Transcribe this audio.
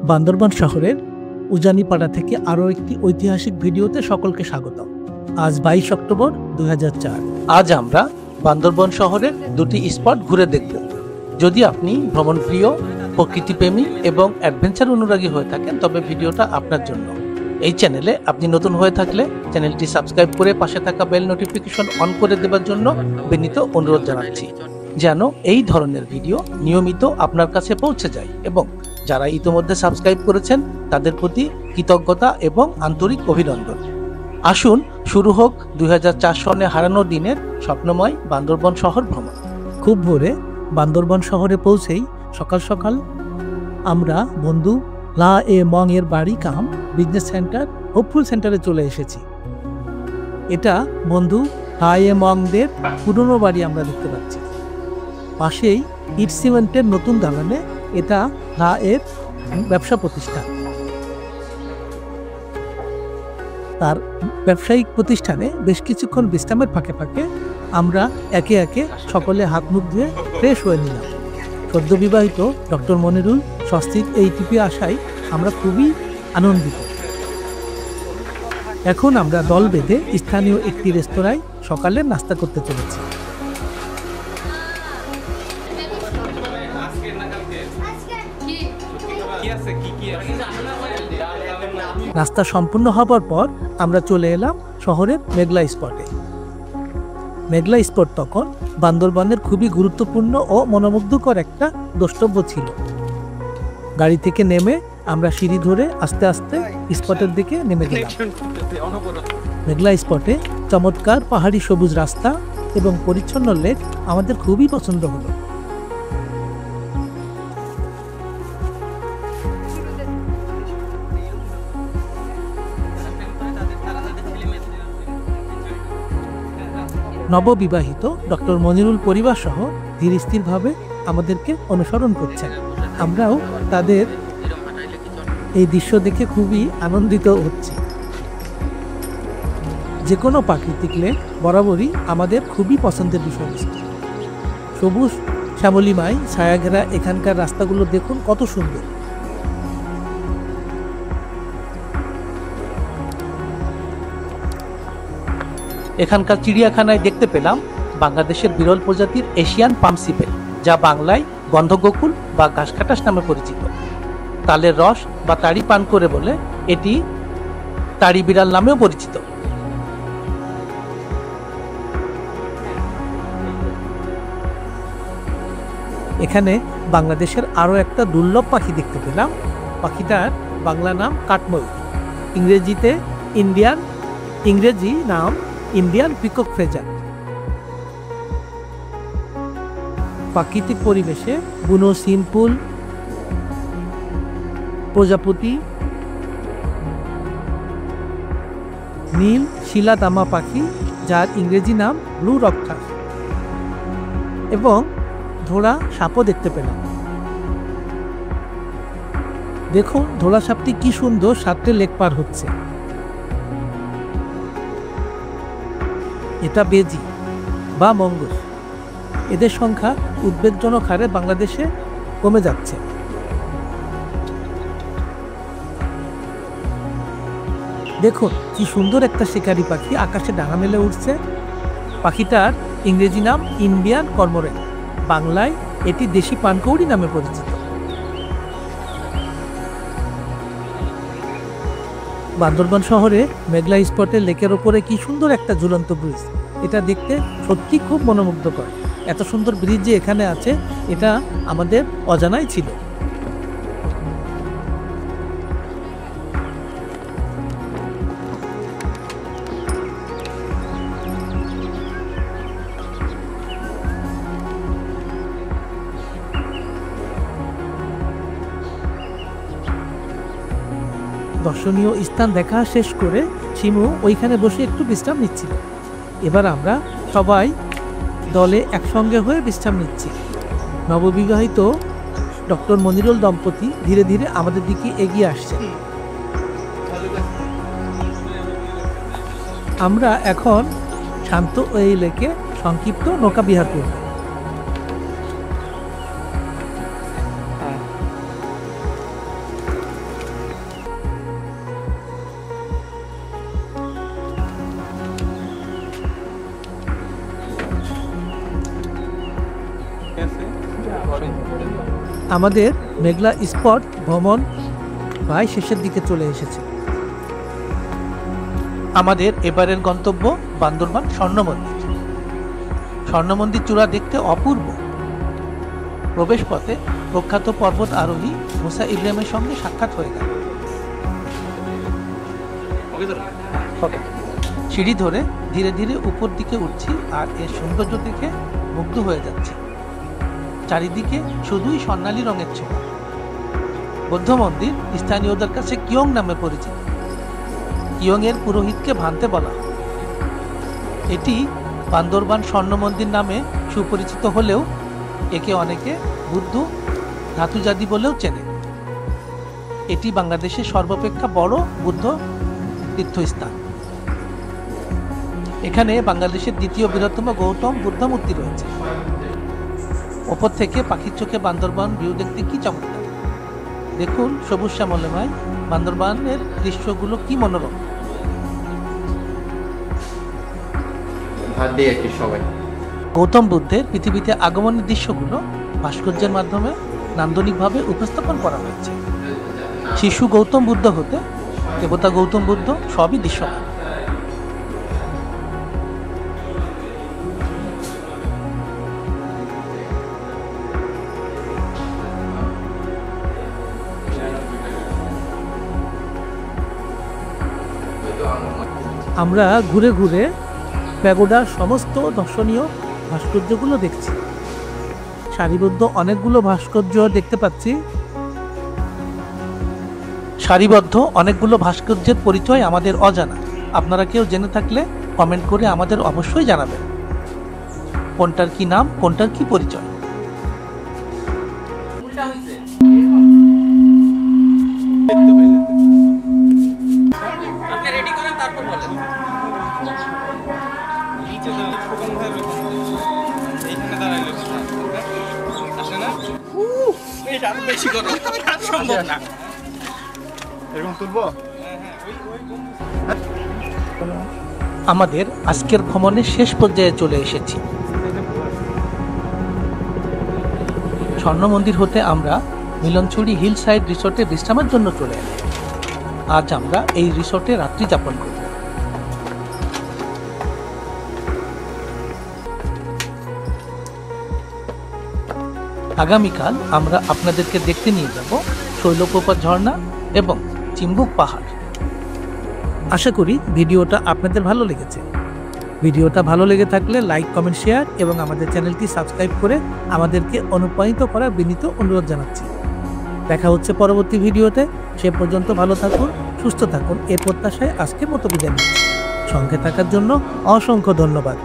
বান্দরবান শহরের উজানিপাড়া থেকে আরও একটি ঐতিহাসিক ভিডিওতে সকলকে স্বাগতম। আজ 22 অক্টোবর 2004। আজ আমরা বান্দরবান শহরের দুটি স্পট ঘুরে দেখব। যদি আপনি ভ্রমণপ্রিয়, প্রকৃতিপ্রেমী এবং অ্যাডভেঞ্চার অনুরাগী হয়ে থাকেন তবে ভিডিওটা আপনার জন্য। এই চ্যানেলে আপনি নতুন হয়ে থাকলে চ্যানেলটি সাবস্ক্রাইব করে পাশে থাকা বেল নোটিফিকেশন অন করে দেওয়ার জন্য বিনীত অনুরোধ জানাচ্ছি, যেন এই ধরনের ভিডিও নিয়মিত আপনার কাছে পৌঁছে যায়। এবং যারা ইতিমধ্যে সাবস্ক্রাইব করেছেন তাদের প্রতি কৃতজ্ঞতা এবং আন্তরিক অভিনন্দন। আসুন শুরু হোক 2004 সনে হারানো দিনের স্বপ্নময় বান্দরবান শহর ভ্রমণ। খুব ভোরে বান্দরবান শহরে পৌঁছেই সকাল সকাল আমরা বন্ধু লা এ মং এর বাড়ি কাম বিজনেস সেন্টার হোপফুল সেন্টারে চলে এসেছি। এটা বন্ধু লা এ মংদের পুরনো বাড়ি আমরা দেখতে পাচ্ছি। পাশেই ইট সিমেন্টের নতুন দালানে এটা লা এর ব্যবসা প্রতিষ্ঠান। তার ব্যবসায়িক প্রতিষ্ঠানে বেশ কিছুক্ষণ বিশ্রামের ফাঁকে ফাঁকে আমরা একে একে সকলে হাত মুখ ধুয়ে ফ্রেশ হয়ে নিলাম। সদ্য বিবাহিত ডক্টর মনিরুল স্বস্তিক এই টিপে আসায় আমরা খুবই আনন্দিত। এখন আমরা দল বেঁধে স্থানীয় একটি রেস্তোরাঁয় সকালের নাস্তা করতে চলেছি। নাস্তা সম্পূর্ণ হবার পর আমরা চলে এলাম শহরের মেঘলা স্পটে। মেঘলা স্পট তখন বান্দরবানের খুবই গুরুত্বপূর্ণ ও মনোমুগ্ধকর একটা দ্রষ্টব্য ছিল। গাড়ি থেকে নেমে আমরা সিঁড়ি ধরে আস্তে আস্তে স্পটের দিকে নেমে গেলাম। মেঘলা স্পটে চমৎকার পাহাড়ি সবুজ রাস্তা এবং পরিচ্ছন্ন লেক আমাদের খুবই পছন্দ হলো। নববিবাহিত ডক্টর মনিরুল পরিবার সহ ধীর স্থিরভাবে আমাদেরকে অনুসরণ করছেন। আমরাও তাদের এই দৃশ্য দেখে খুবই আনন্দিত হচ্ছি। যে কোনো প্রাকৃতিক লেক বরাবরই আমাদের খুবই পছন্দের বিষয়বস্তু। সবুজ শ্যামলিমায় ছায়াঘেরা এখানকার রাস্তাগুলো দেখুন কত সুন্দর। এখানকার চিড়িয়াখানায় দেখতে পেলাম বাংলাদেশের বিরল প্রজাতির এশিয়ান পামসিপেল, যা বাংলায় গন্ধগোকুল বা ঘাসখাটাস নামে পরিচিত। তালের রস বা তাড়ি পান করে বলে এটি তাড়ি বিড়াল নামেও পরিচিত। এখানে বাংলাদেশের আরো একটা দুর্লভ পাখি দেখতে পেলাম। পাখিটার বাংলা নাম কাঠময়ূর, ইংরেজি নাম ইন্ডিয়ান পিকক ফ্রেজার। প্রাকৃতিক পরিবেশে বুনো সিনপুল, প্রজাপতি, নীল শিলাদামা পাখি যার ইংরেজি নাম ব্লু রকটাস এবং ধোড়া সাপও দেখতে পেলাম। দেখুন ধোড়া সাপটি কি সুন্দর সাঁতরে লেক পার হচ্ছে। এটা বেজি বা মঙ্গস। এদের সংখ্যা উদ্বেগজনক হারে বাংলাদেশে কমে যাচ্ছে। দেখুন কি সুন্দর একটা শিকারি পাখি আকাশে ডানা মেলে উঠছে। পাখিটার ইংরেজি নাম ইন্ডিয়ান কর্মোরেন্ট, বাংলায় এটি দেশি পানকৌড়ি নামে পরিচিত। বান্দরবান শহরে মেঘলা স্পটে লেকের ওপরে কি সুন্দর একটা ঝুলন্ত ব্রিজ। এটা দেখতে সত্যি খুব মনোমুগ্ধকর। এত সুন্দর ব্রিজ যে এখানে আছে এটা আমাদের অজানাই ছিল। দর্শনীয় স্থান দেখা শেষ করে শিমু ওইখানে বসে একটু বিশ্রাম নিচ্ছিল। এবার আমরা সবাই দলে একসঙ্গে হয়ে বিশ্রাম নিচ্ছি। নববিবাহিত ডক্টর মনিরুল দম্পতি ধীরে ধীরে আমাদের দিকে এগিয়ে আসছেন। আমরা এখন শান্ত এই লেকে সংক্ষিপ্ত নৌকা বিহার করব। আমাদের মেঘলা স্পট ভ্রমণ প্রায় শেষের দিকে চলে এসেছে। আমাদের এবারের গন্তব্য বান্দরবান স্বর্ণ মন্দির। স্বর্ণ মন্দির চূড়া দেখতে অপূর্ব। প্রবেশ পথে প্রখ্যাত পর্বত আরোহী মুসা ইব্রাহিমের সঙ্গে সাক্ষাৎ হয়ে গেল। সিঁড়ি ধরে ধীরে ধীরে উপর দিকে উঠছি আর এর সৌন্দর্য দেখে মুগ্ধ হয়ে যাচ্ছি। চারিদিকে শুধুই স্বর্ণালী রঙের ছোঁয়া। বৌদ্ধ মন্দির স্থানীয়দের কাছে কিয়ং নামে পরিচিত। কিয়ং এর পুরোহিতকে ভান্তে বলা হয়। এটি বান্দরবান স্বর্ণ মন্দির নামে সুপরিচিত হলেও একে অনেকে বুদ্ধ ধাতুজাদি বলেও চেনে। এটি বাংলাদেশের সর্বাপেক্ষা বড় বুদ্ধ তীর্থস্থান। এখানে বাংলাদেশের দ্বিতীয় বৃহত্তম গৌতম বুদ্ধ মূর্তি রয়েছে। ওপর থেকে পাখির চোখে বান্দরবান ভিউ দেখতে কি চমৎকার। দেখুন সবুজ শ্যামলময় বান্দরবানের দৃশ্যগুলো কি মনোরম। গৌতম বুদ্ধের পৃথিবীতে আগমনের দৃশ্যগুলো ভাস্কর্যের মাধ্যমে নান্দনিকভাবে উপস্থাপন করা হয়েছে। শিশু গৌতম বুদ্ধ হতে দেবতা গৌতম বুদ্ধ সবই দৃশ্যমান। আমরা ঘুরে ঘুরে প্যাগোডার সমস্ত দর্শনীয় ভাস্কর্যগুলো দেখছি। সারিবদ্ধ অনেকগুলো ভাস্কর্য দেখতে পাচ্ছি। সারিবদ্ধ অনেকগুলো ভাস্কর্যের পরিচয় আমাদের অজানা। আপনারা কেউ জেনে থাকলে কমেন্ট করে আমাদের অবশ্যই জানাবেন কোনটার কি নাম, কোনটার কি পরিচয়। আমাদের আজকের ভ্রমণের শেষ পর্যায়ে চলে এসেছি। স্বর্ণ মন্দির হতে আমরা মিলনছড়ি হিল সাইড রিসোর্টে বিশ্রামের জন্য চলে এলাম। আজ আমরা এই রিসোর্টে রাত্রি যাপন করব। আগামীকাল আমরা আপনাদেরকে দেখতে নিয়ে যাব শৈলকুপা ঝর্ণা এবং চিম্বুক পাহাড়। আশা করি ভিডিওটা আপনাদের ভালো লেগেছে। ভিডিওটা ভালো লেগে থাকলে লাইক, কমেন্ট, শেয়ার এবং আমাদের চ্যানেলটি সাবস্ক্রাইব করে আমাদেরকে অনুপ্রাণিত করার বিনীত অনুরোধ জানাচ্ছি। দেখা হচ্ছে পরবর্তী ভিডিওতে। সে পর্যন্ত ভালো থাকুন, সুস্থ থাকুন এই প্রত্যাশায় আজকের মতো বিদায় নিচ্ছি। সঙ্গে থাকার জন্য অসংখ্য ধন্যবাদ।